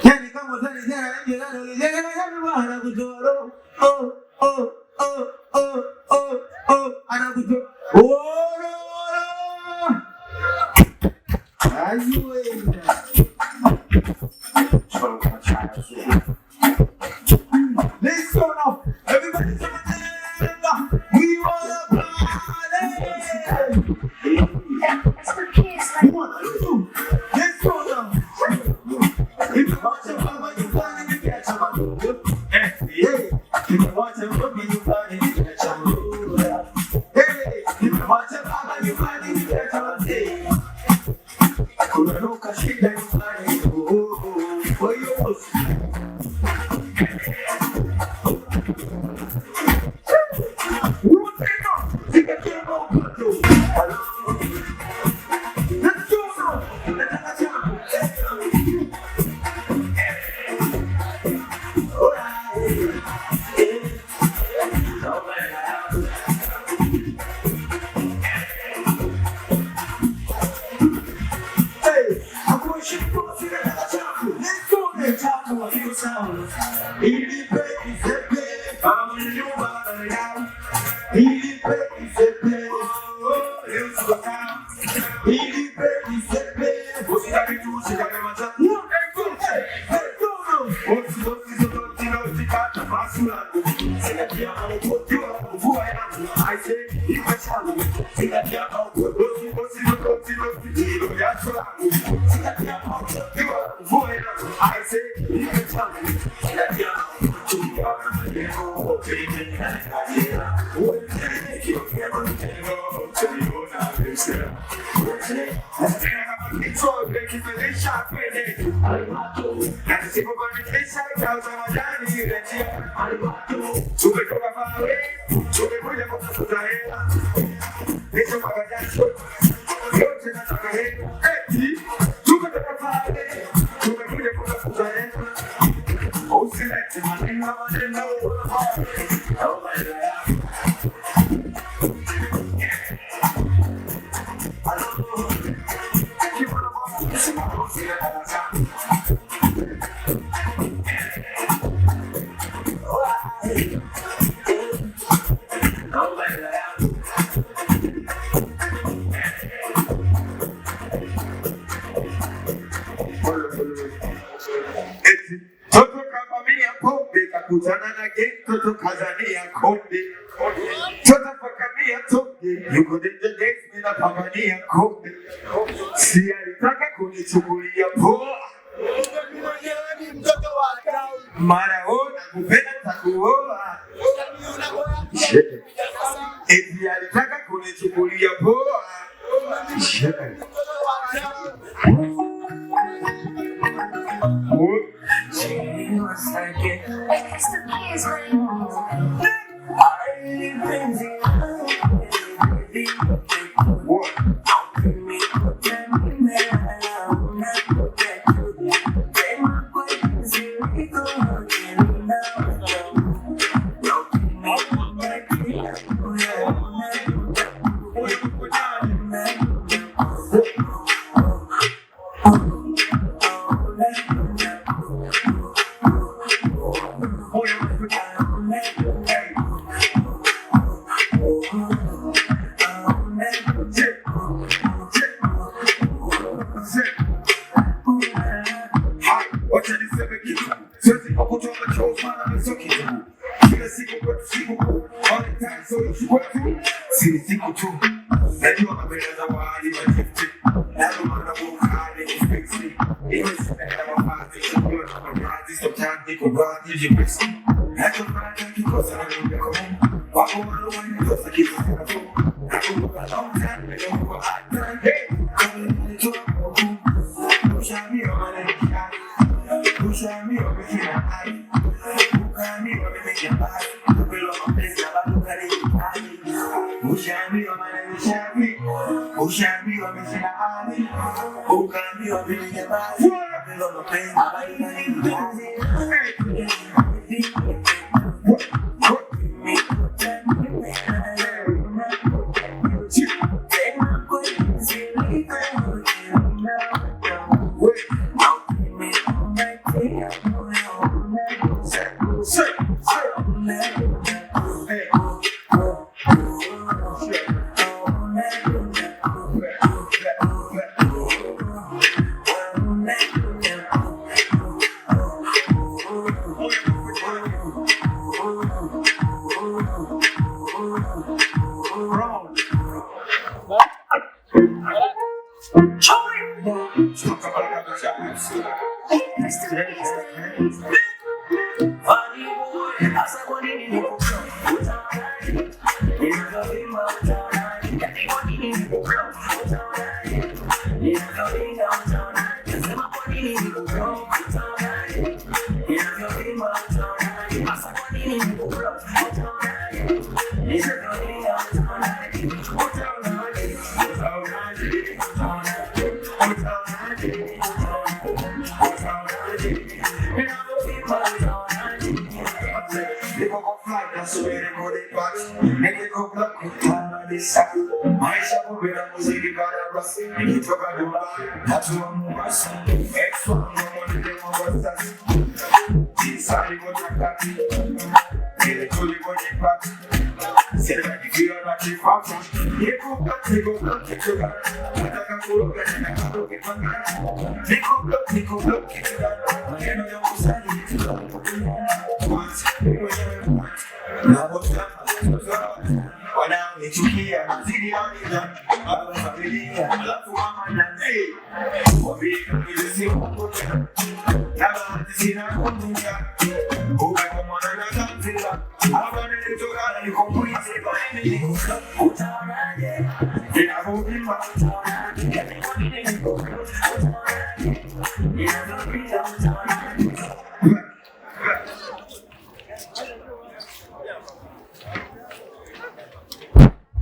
Yani kama utani tena nje Let's go now. Everybody come on. We wanna party. That's for kids. Let's go now. If you watch a mama, you find it, you catch a man. Hey, if you watch a mama, you find it, you catch a man. Hey, if you watch a mama, you find it, you catch a man. Kuna nuka shida, you find it. For you. Si alitaka kunichukulia poa, mara ona kupenda takuoa. Eti alitaka kunichukulia poa. Funny boy, asa kwa nini niko block? Utaonaje? Ninavyovimba utaonaje? Kwa nini niko block? Utaonaje? Ninavyovinga utaonaje? Sema kwa nini niko block? Utaonaje? Ninavyovimba utaonaje? Asa kwa nini niko block? Utaonaje? Ninavyovinga utaonaje? Utaonaje? Utaonaje? Maisha kubira muziki kada rasi nikitoka Dubai hatua Mombasa extra ngomoni demo Wasafi inside motakati ile tuliko nipati sema nikiwa na chifata niko block nataka kuroga na kuroga panga niko block maneno ya usali na bosa wananichukia nazidi yanida baba familia alafu mama na wabika kizisi mkuta naba sina kumbuka kwa mwana na kanzila hapa nilitokana niko mwizi kwa nini utaonaje ninavyoimba